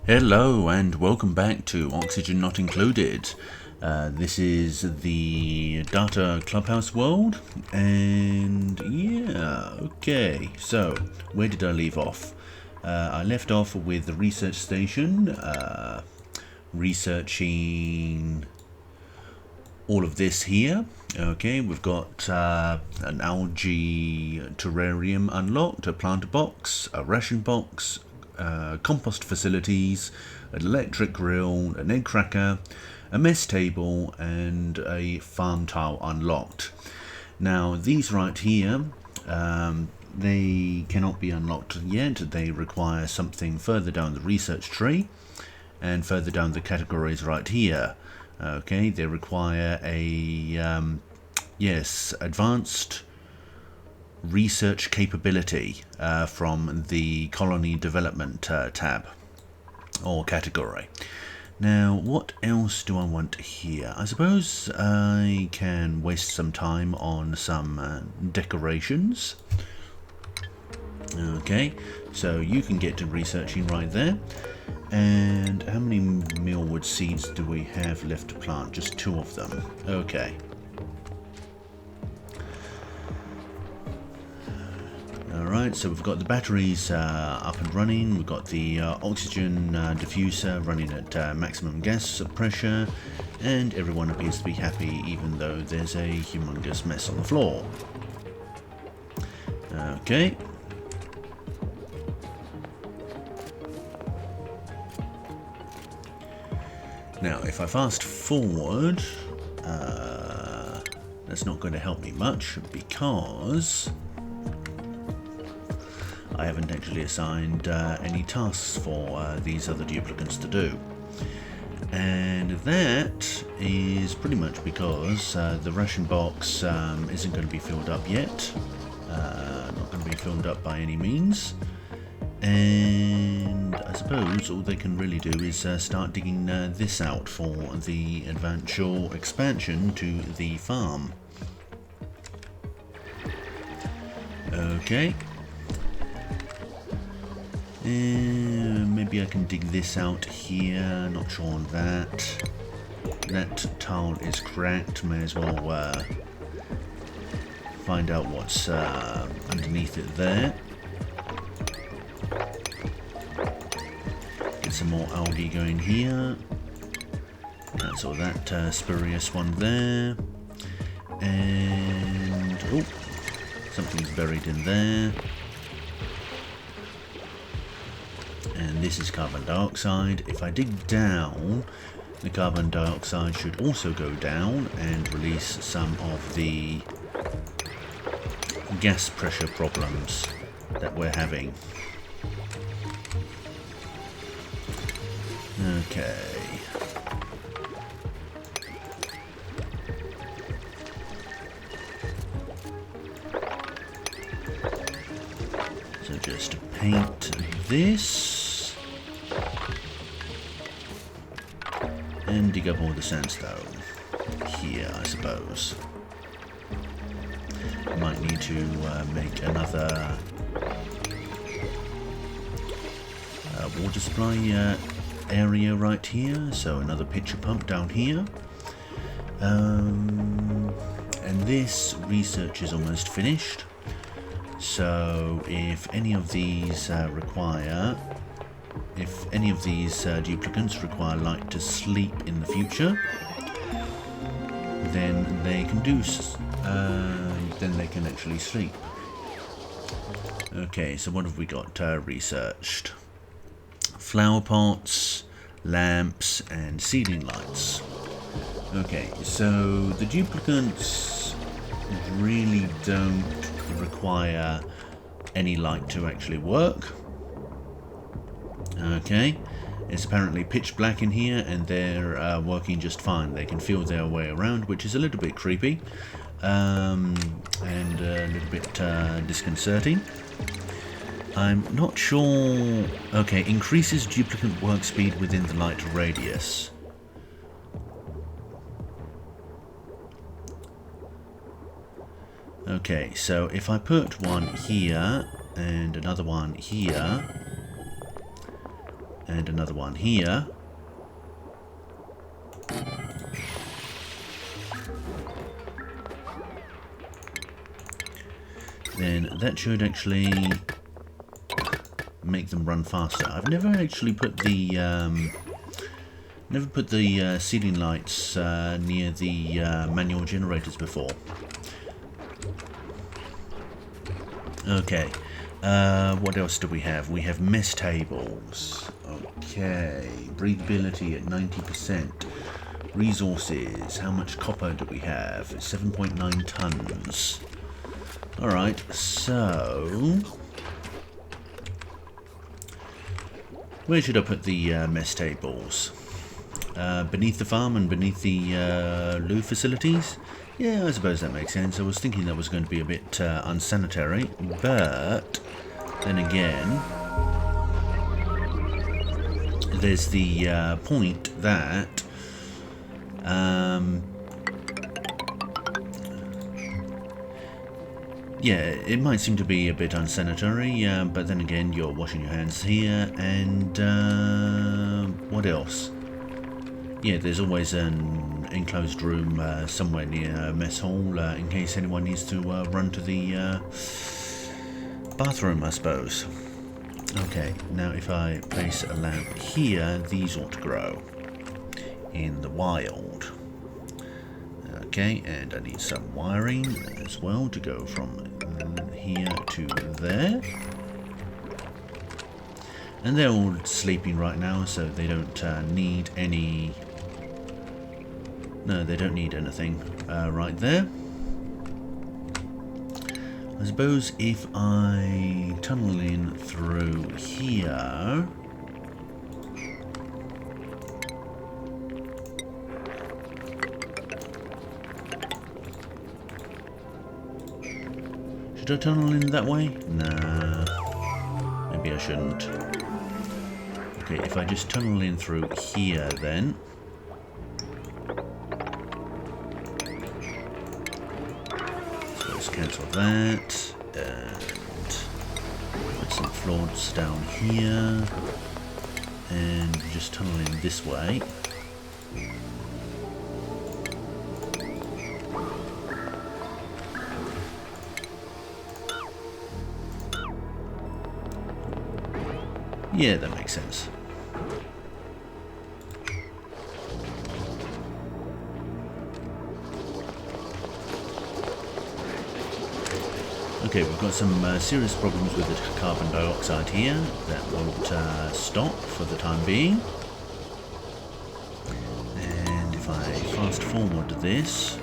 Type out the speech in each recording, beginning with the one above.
Hello and welcome back to Oxygen Not Included. This is the Data Clubhouse world, and yeah, okay, so where did I leave off? I left off with the research station, researching all of this here. Okay, we've got an algae terrarium unlocked, a planter box, a ration box, compost facilities, an electric grill, an egg cracker, a mess table, and a farm tile unlocked. Now these right here, they cannot be unlocked yet. They require something further down the research tree and further down the categories right here. Okay, they require a advanced research capability from the colony development tab or category. Now what else do I want here? I suppose I can waste some time on some decorations. Okay, so you can get to researching right there. And how many mealwood seeds do we have left to plant? Just 2 of them. Okay. Alright, so we've got the batteries up and running. We've got the oxygen diffuser running at maximum gas pressure. And everyone appears to be happy, even though there's a humongous mess on the floor. Okay. Now, if I fast forward, that's not going to help me much because I haven't actually assigned any tasks for these other duplicants to do. And that is pretty much because the ration box isn't going to be filled up yet. Not going to be filled up by any means. And I suppose all they can really do is start digging this out for the eventual expansion to the farm. Okay. Maybe I can dig this out here, not sure on that. That tile is cracked, may as well find out what's underneath it there. Get some more algae going here. That's all that spurious one there. And oh, something's buried in there. And this is carbon dioxide. If I dig down, the carbon dioxide should also go down and release some of the gas pressure problems that we're having. Okay. So just paint this and dig up all the sandstone here, I suppose. Might need to make another water supply area right here, so another pitcher pump down here. And this research is almost finished, so if any of these duplicants require light to sleep in the future, then they can actually sleep. Okay, so what have we got researched? Flower pots, lamps, and ceiling lights. Okay, so the duplicants really don't require any light to actually work. Okay, it's apparently pitch black in here and they're working just fine. They can feel their way around, which is a little bit creepy and a little bit disconcerting. I'm not sure. Okay, increases duplicant work speed within the light radius. Okay, so if I put one here and another one here, and another one here. Then that should actually make them run faster. I've never actually put the ceiling lights near the manual generators before. Okay, what else do we have? We have mess tables. Okay, breathability at 90%. Resources, how much copper do we have? 7.9 tons. Alright, so where should I put the mess tables? Beneath the farm and beneath the loo facilities? Yeah, I suppose that makes sense. I was thinking that was going to be a bit unsanitary, but then again, there's the point that yeah, it might seem to be a bit unsanitary, but then again, you're washing your hands here, and what else? Yeah, there's always an enclosed room somewhere near a mess hall in case anyone needs to run to the bathroom, I suppose. Okay, now if I place a lamp here, these ought to grow in the wild. Okay, and I need some wiring as well to go from here to there. And they're all sleeping right now, so they don't need any... No, they don't need anything right there. I suppose if I tunnel in through here... Should I tunnel in that way? Nah, maybe I shouldn't. Okay, if I just tunnel in through here then. So let's cancel that, and put some floors down here, and just tunnel in this way. Yeah, that makes sense. Okay, we've got some serious problems with the carbon dioxide here. That won't stop for the time being. And if I fast forward this...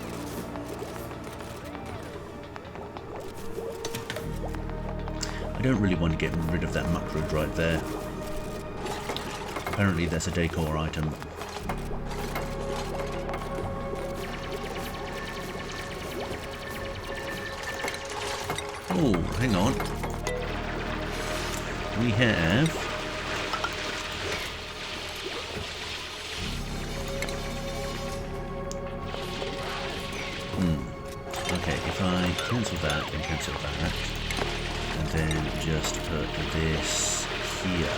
I don't really want to get rid of that muckroot right there. Apparently that's a decor item. Oh, hang on. We have... Okay, if I cancel that and cancel that, and then just put this here.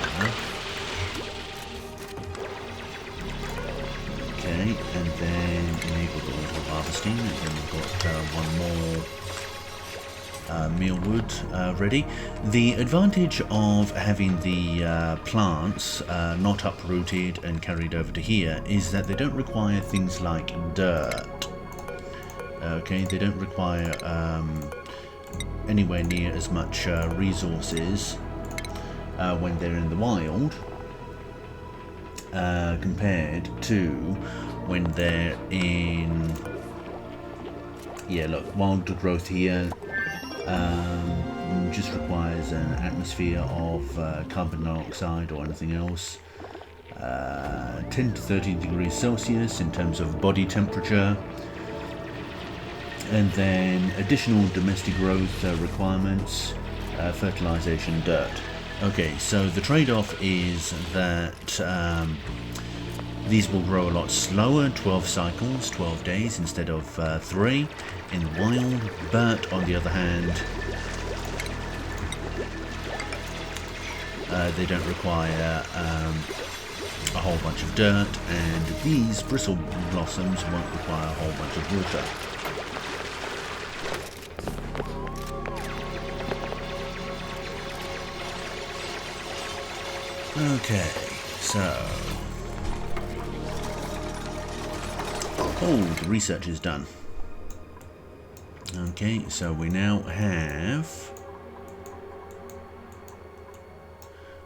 Okay, and then enable the auto harvesting, and then we've got one more mealwood ready. The advantage of having the plants not uprooted and carried over to here is that they don't require things like dirt. Okay, they don't require anywhere near as much resources when they're in the wild compared to when they're in... Yeah, look, wild growth here just requires an atmosphere of carbon dioxide or anything else. 10 to 13 degrees Celsius in terms of body temperature. And then additional domestic growth requirements, fertilization, dirt. Okay, so the trade-off is that these will grow a lot slower, 12 cycles, 12 days instead of 3 in the wild, but on the other hand, They don't require a whole bunch of dirt, and these bristle blossoms won't require a whole bunch of water. Okay, so... oh, the research is done. Okay, so we now have...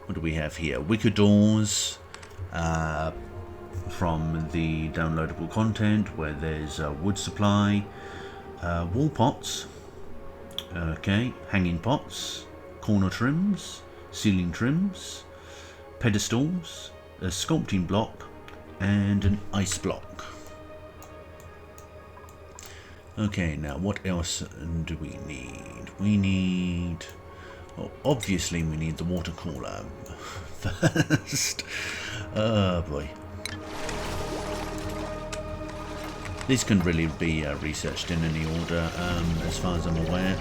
what do we have here? Wicker doors from the downloadable content, where there's wood supply, wall pots, okay, hanging pots, corner trims, ceiling trims, pedestals, a sculpting block, and an ice block. Okay, now what else do we need? We need... well, obviously we need the water cooler first. Oh boy. This can really be researched in any order, as far as I'm aware.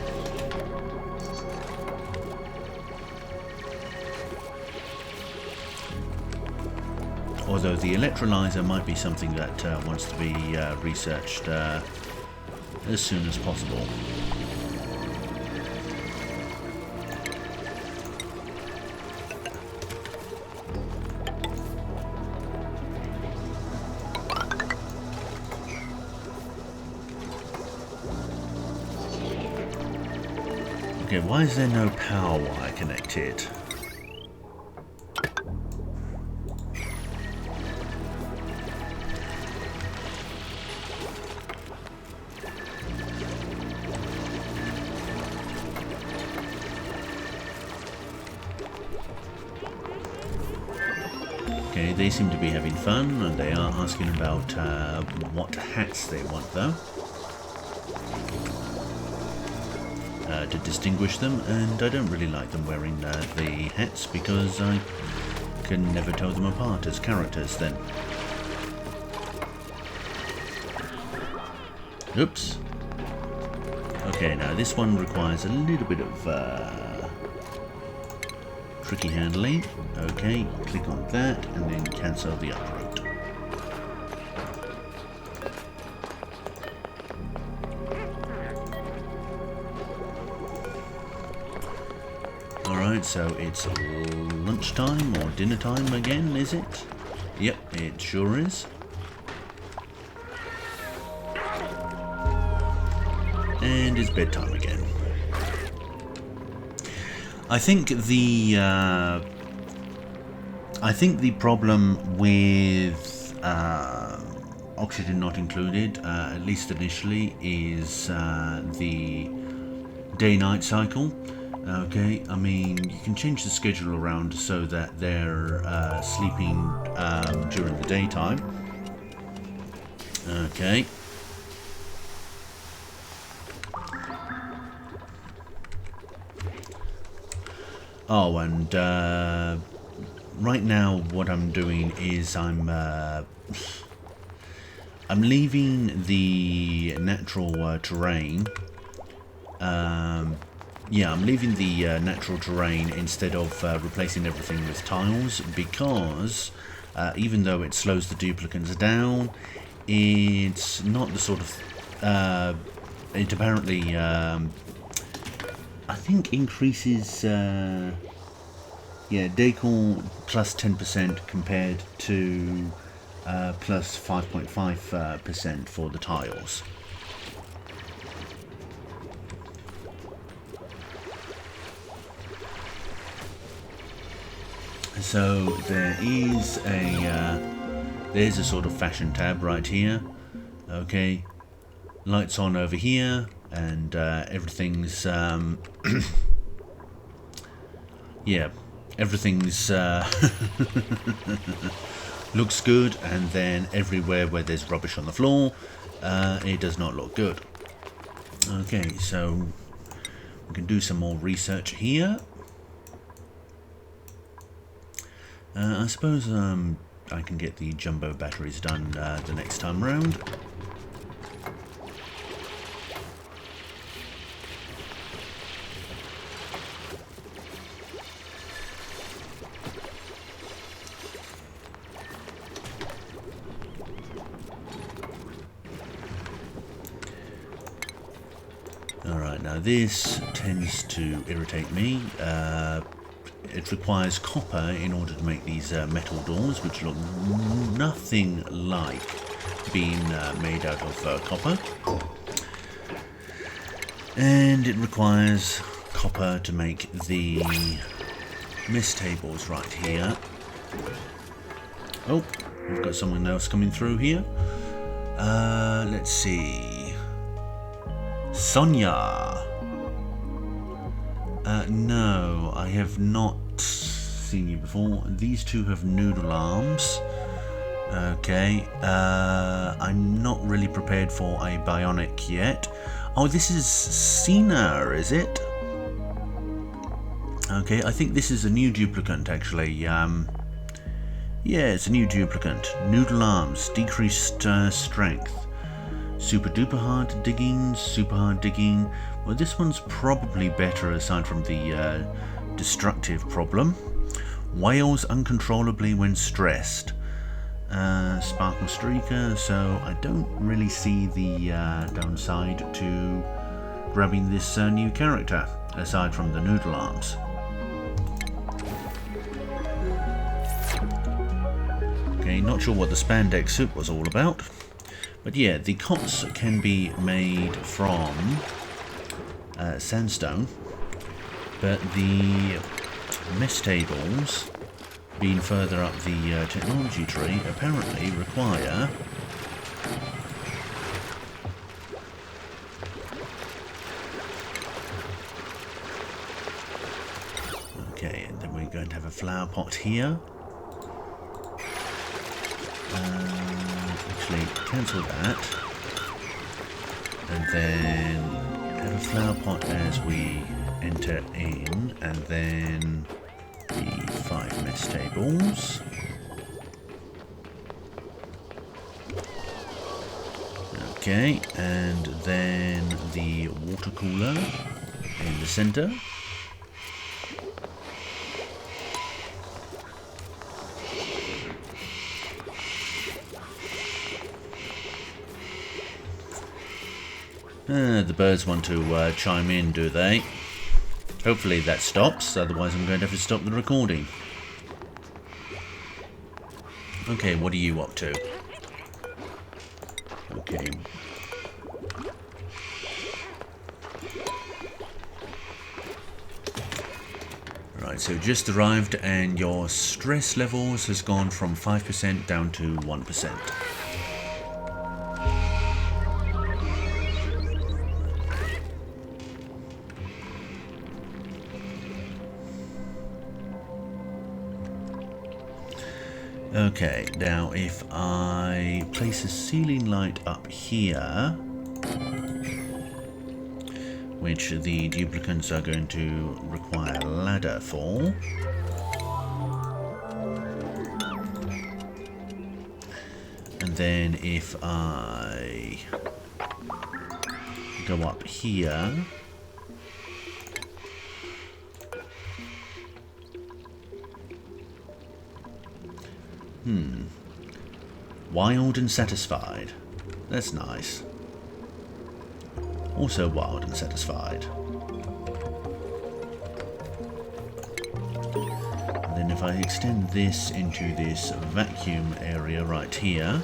Although the electrolyzer might be something that wants to be researched as soon as possible. Okay, why is there no power wire connected? Okay, they seem to be having fun, and they are asking about what hats they want, though, to distinguish them, and I don't really like them wearing the hats because I can never tell them apart as characters then. Oops. Okay, now this one requires a little bit of tricky handling. Okay, click on that and then cancel the uproot. Alright, so it's lunchtime or dinner time again, is it? Yep, it sure is. And it's bedtime again. I think the problem with oxygen not included, at least initially, is the day-night cycle. Okay, I mean, you can change the schedule around so that they're sleeping during the daytime. Okay. Oh, and right now what I'm doing is I'm leaving the natural terrain. Yeah, I'm leaving the natural terrain instead of replacing everything with tiles, because even though it slows the duplicates down, it's not the sort of... it apparently, I think, increases... yeah, decor plus 10% compared to plus 5.5% for the tiles. So there is there's a sort of fashion tab right here. Okay, lights on over here, and everything's yeah, everything's looks good, and then everywhere where there's rubbish on the floor, it does not look good. Okay, so we can do some more research here. I suppose I can get the jumbo batteries done the next time round. this tends to irritate me. It requires copper in order to make these metal doors, which look nothing like being made out of copper. And it requires copper to make the mess tables right here. Oh, we've got someone else coming through here. Let's see. Sonia. No, I have not seen you before. These two have noodle arms. Okay. I'm not really prepared for a bionic yet. Oh, this is Cena, is it? Okay, I think this is a new duplicant, actually. Yeah, it's a new duplicant. Noodle arms, decreased strength. Super duper hard digging, super hard digging. Well, this one's probably better aside from the destructive problem. Wails uncontrollably when stressed. Sparkle Streaker, so I don't really see the downside to grabbing this new character, aside from the noodle arms. Okay, not sure what the spandex suit was all about, but yeah, the cots can be made from sandstone, but the mess tables, being further up the technology tree, apparently require okay, and then we're going to have a flower pot here. Actually, cancel that, and then have a flower pot as we enter in, and then the 5 mess tables. Okay, and then the water cooler in the center. The birds want to chime in, do they? Hopefully that stops, otherwise I'm going to have to stop the recording. Okay, what are you up to? Okay. Right, so just arrived and your stress levels has gone from 5% down to 1%. Okay, now if I place a ceiling light up here, which the duplicants are going to require a ladder for, and then if I go up here, wild and satisfied. That's nice. Also wild and satisfied. And then if I extend this into this vacuum area right here.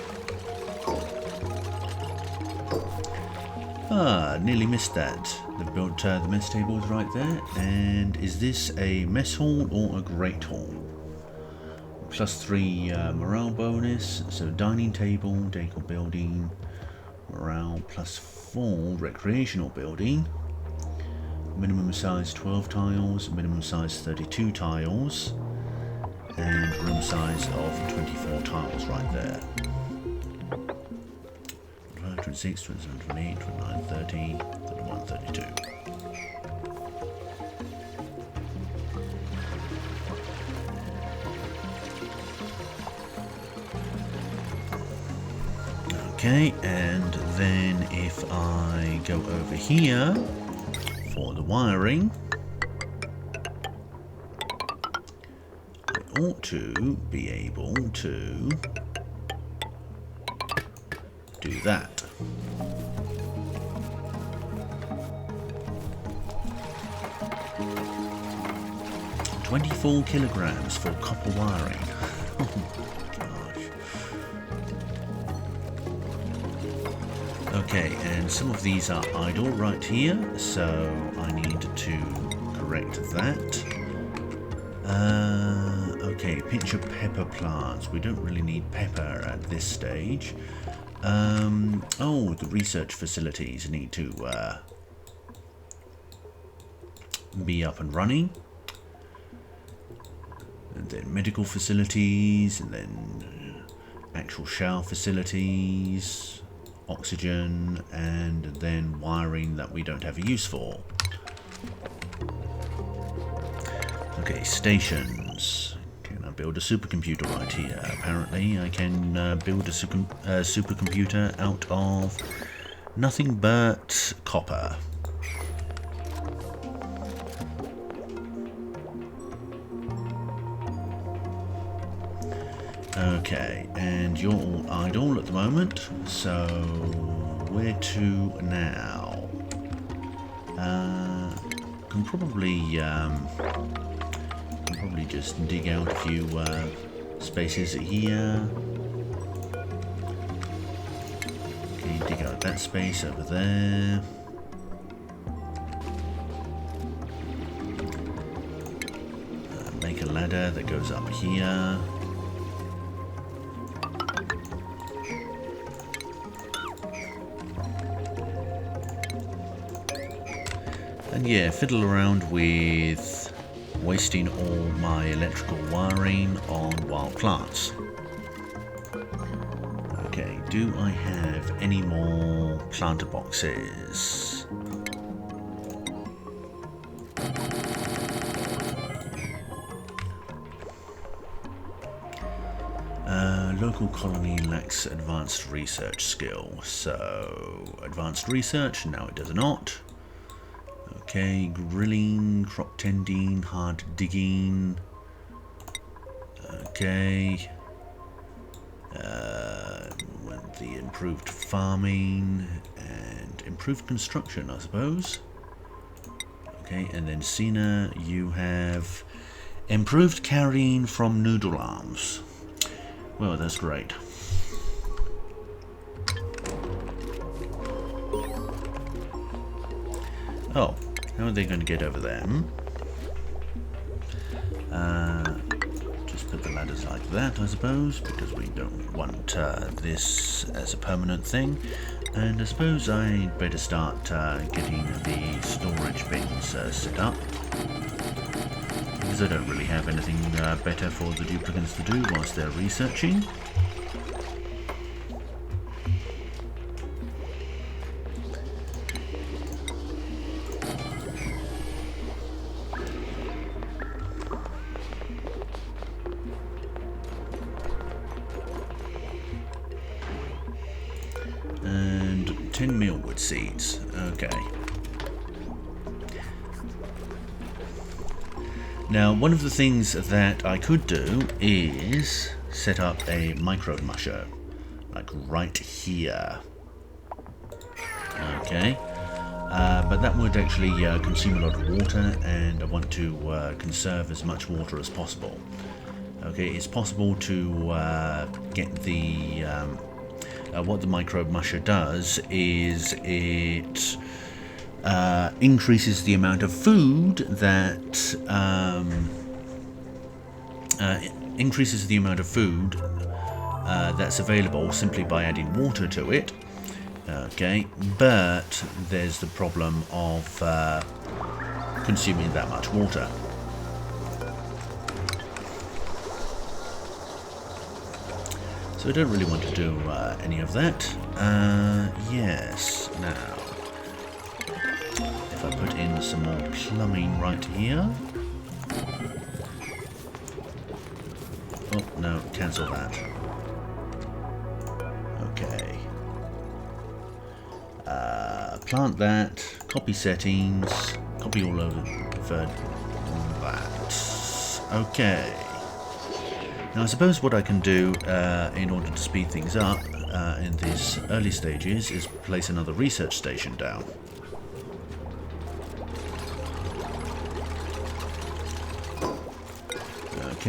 Ah, nearly missed that. They've built the mess tables right there. And is this a mess hall or a great hall? +3 morale bonus, so dining table, decor building, morale +4 recreational building, minimum size 12 tiles, minimum size 32 tiles, and room size of 24 tiles right there. 26, 27, 28, 29, 30, 31, 32. Okay, and then if I go over here for the wiring, I ought to be able to do that. 24 kilograms for copper wiring. Oh gosh. Okay, and some of these are idle right here, so I need to correct that. Okay, pinch of pepper plants. We don't really need pepper at this stage. Oh, the research facilities need to be up and running. And then medical facilities, and then actual shower facilities, oxygen, and then wiring that we don't have a use for. Okay, stations. Can I build a supercomputer right here? Apparently I can build a supercomputer out of nothing but copper. Okay, and you're all idle at the moment, so where to now? Can probably just dig out a few spaces here. Okay, dig out that space over there. Make a ladder that goes up here. And yeah, fiddle around with wasting all my electrical wiring on wild plants. Okay, do I have any more planter boxes? Local colony lacks advanced research skill, so advanced research, no it does not. Okay, grilling, crop tending, hard digging. Okay. Want the improved farming and improved construction, I suppose. Okay, and then Sina, you have improved carrying from noodle arms. Well, that's great. Oh. How are they going to get over there? Just put the ladders like that, I suppose, because we don't want this as a permanent thing. And I suppose I'd better start getting the storage bins set up, because I don't really have anything better for the duplicants to do whilst they're researching. And 10 mealwood seeds. Okay. Now, one of the things that I could do is set up a micro musher, like right here. Okay. But that would actually consume a lot of water, and I want to conserve as much water as possible. Okay, it's possible to get the what the microbe musher does is it increases the amount of food that that's available simply by adding water to it. Okay, but there's the problem of consuming that much water. So I don't really want to do any of that. Yes, now, if I put in some more plumbing right here. Oh, no, cancel that. Okay. Plant that, copy settings, copy all over that. Okay. Now I suppose what I can do in order to speed things up in these early stages is place another research station down.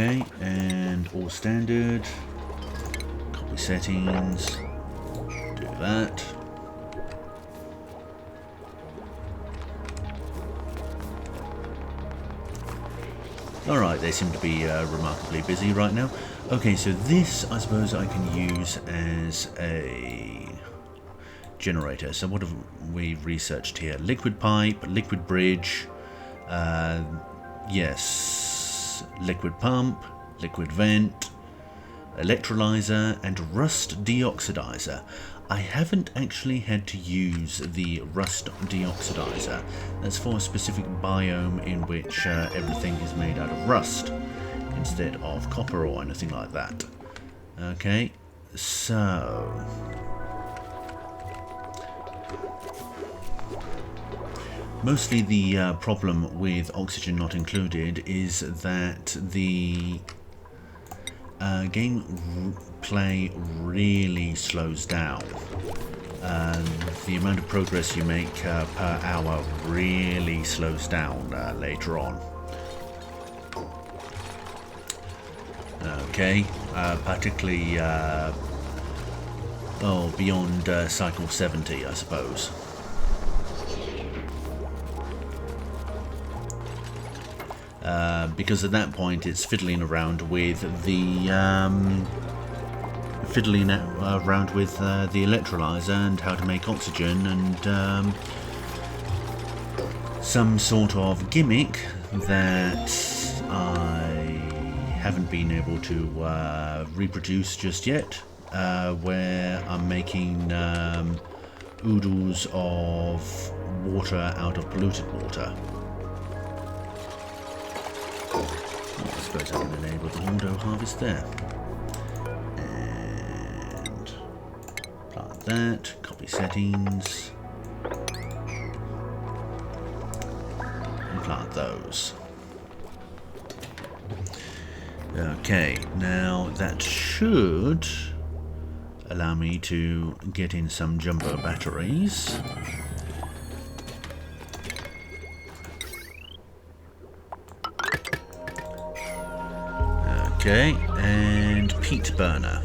Okay, and all standard. Copy settings. Do that. Alright, they seem to be remarkably busy right now. Okay, so this I suppose I can use as a generator. So what have we researched here? Liquid pipe, liquid bridge, yes, liquid pump, liquid vent, electrolyzer, and rust deoxidizer. I haven't actually had to use the rust deoxidizer. That's for a specific biome in which everything is made out of rust instead of copper or anything like that. Okay, so mostly the problem with oxygen not included is that the gameplay really slows down. The amount of progress you make per hour really slows down later on. Okay, particularly beyond cycle 70, I suppose. Because at that point it's fiddling around with the electrolyzer and how to make oxygen and some sort of gimmick that I haven't been able to reproduce just yet, where I'm making oodles of water out of polluted water. I suppose I can enable the auto harvest there. And plant that, copy settings, and plant those. Okay, now that should allow me to get in some jumbo batteries. Okay, and peat burner.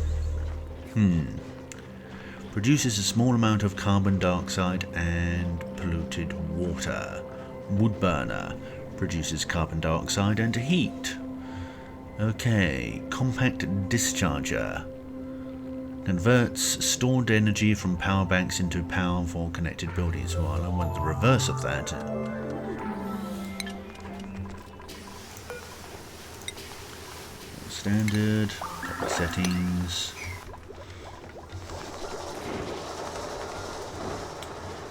Produces a small amount of carbon dioxide and polluted water. Wood burner produces carbon dioxide and heat. Okay, compact discharger converts stored energy from power banks into power for connected buildings. Well, I want the reverse of that. Standard, copy settings.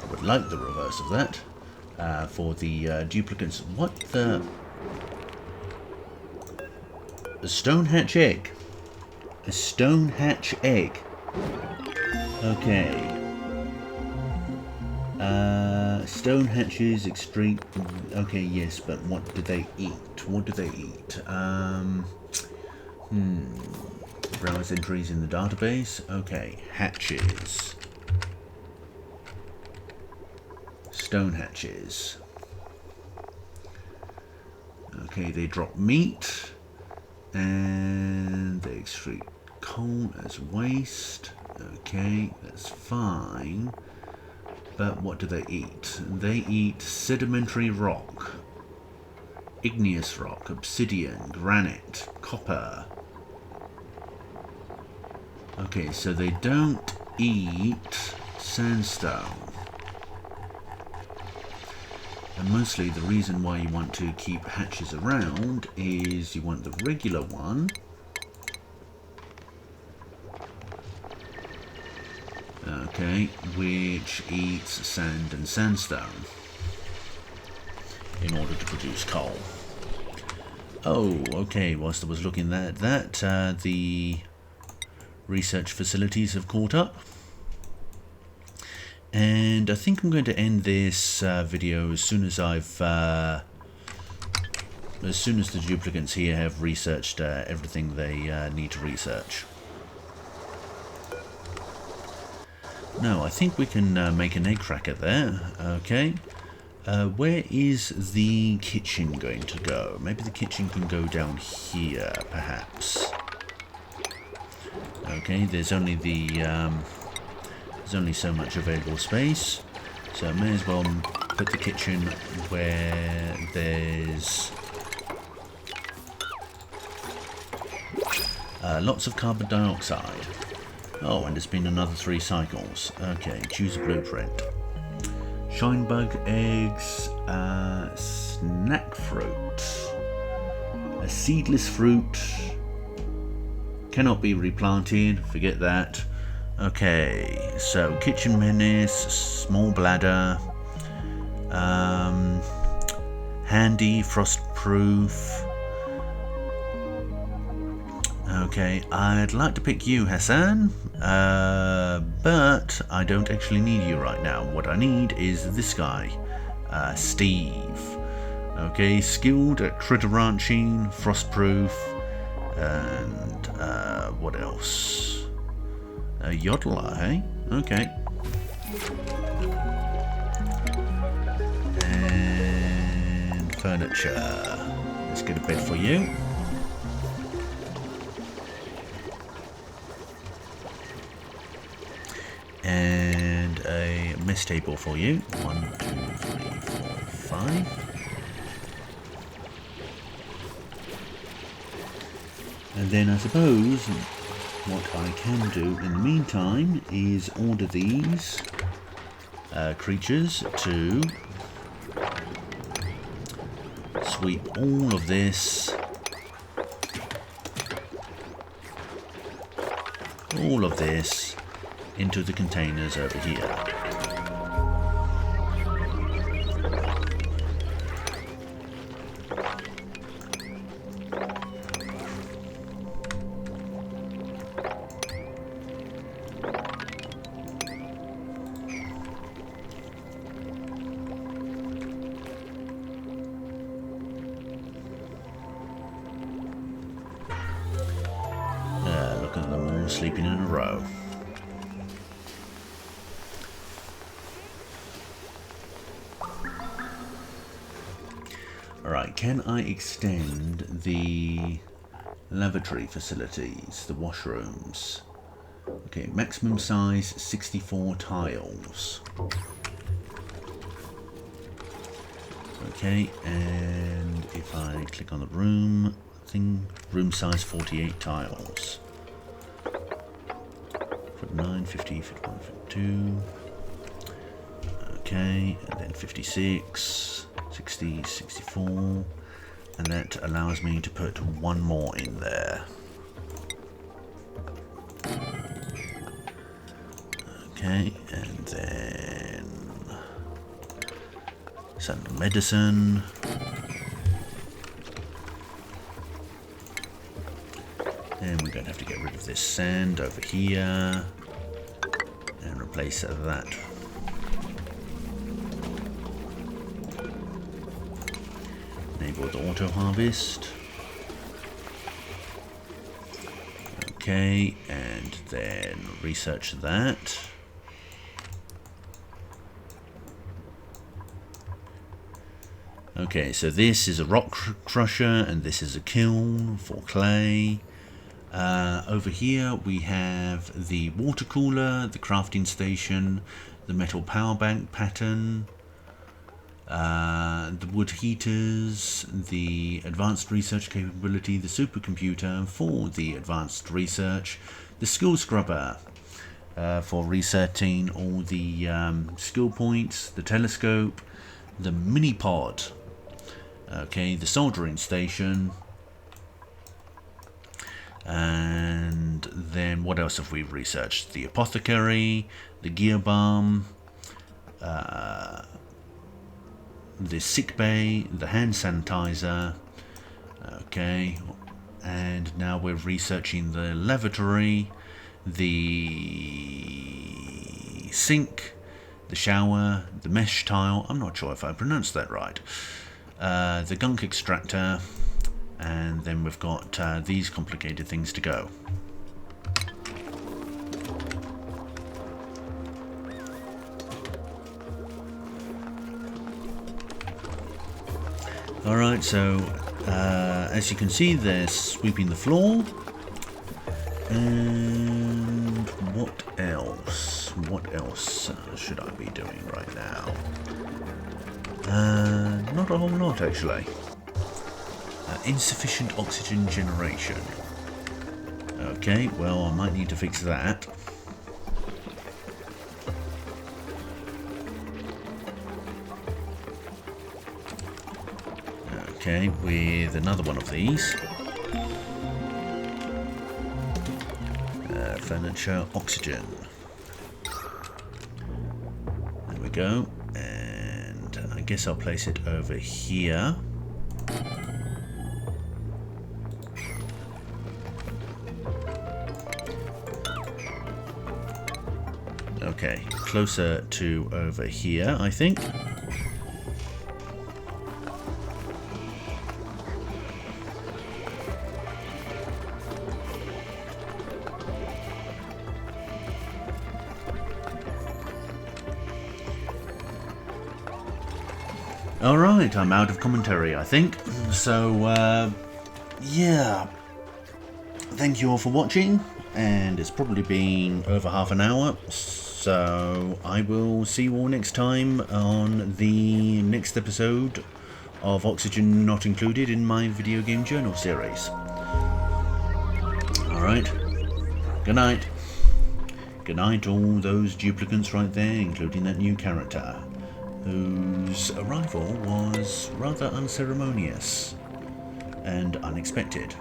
I would like the reverse of that for the duplicates. What the? A stone hatch egg. A stone hatch egg. Okay. Stone hatches extreme. Okay, yes, but what do they eat? What do they eat? Browse entries in the database. Okay, hatches. Stone hatches. Okay, they drop meat. And they extract coal as waste. Okay, that's fine. But what do they eat? They eat sedimentary rock, igneous rock, obsidian, granite, copper. Okay, so they don't eat sandstone. And mostly the reason why you want to keep hatches around is you want the regular one. Okay, which eats sand and sandstone in order to produce coal. Oh, okay, whilst I was looking at that, the research facilities have caught up. And I think I'm going to end this video as soon as the duplicants here have researched everything they need to research. No, I think we can make an egg cracker there. Okay, Where is the kitchen going to go? Maybe the kitchen can go down here, perhaps. Okay, there's only so much available space, so I may as well put the kitchen where there's lots of carbon dioxide. Oh, and it's been another 3 cycles. Okay, choose a blueprint. Shinebug eggs, snack fruit, a seedless fruit, cannot be replanted, forget that. Okay, so kitchen menace, small bladder, handy, frostproof. Okay, I'd like to pick you, Hassan, but I don't actually need you right now. What I need is this guy, Steve. Okay, skilled at critter ranching, frostproof, and what else? A yodeler, hey? Okay. And furniture. Let's get a bed for you. And a mess table for you. 1, 2, 3, 4, 5. And then I suppose what I can do in the meantime is order these creatures to sweep all of this, into the containers over here. Look at them all sleeping in a row. Alright, can I extend the lavatory facilities, the washrooms? Okay, maximum size 64 tiles. Okay, and if I click on the room thing, room size 48 tiles. 49, 50, 51, 52. Okay, and then 56, 60, 64, and that allows me to put one more in there. Okay, and then some medicine. And we're going to have to get rid of this sand over here and replace that. Enable the auto harvest. Okay, and then research that. Okay, so this is a rock crusher and this is a kiln for clay. Over here we have the water cooler, the crafting station, the metal power bank pattern, the wood heaters, the advanced research capability, the supercomputer for the advanced research, the skill scrubber for resetting all the skill points, the telescope, the mini pod, okay, the soldering station. And then what else have we researched? The apothecary, the gear balm, the sick bay, the hand sanitizer. Okay, and now we're researching the lavatory, the sink, the shower, the mesh tile. I'm not sure if I pronounced that right. The gunk extractor. And then we've got these complicated things to go. Alright, so as you can see, they're sweeping the floor. And what else? What else should I be doing right now? Not a whole lot, actually. Insufficient oxygen generation. Okay, well, I might need to fix that. Okay, with another one of these. Furniture, oxygen. There we go. And I guess I'll place it over here. Okay, closer to over here, I think. Alright, I'm out of commentary, I think. So, yeah. Thank you all for watching, and it's probably been over half an hour, so I will see you all next time on the next episode of Oxygen Not Included in my video game journal series. Alright, good night. Good night all those duplicants right there, including that new character, whose arrival was rather unceremonious and unexpected.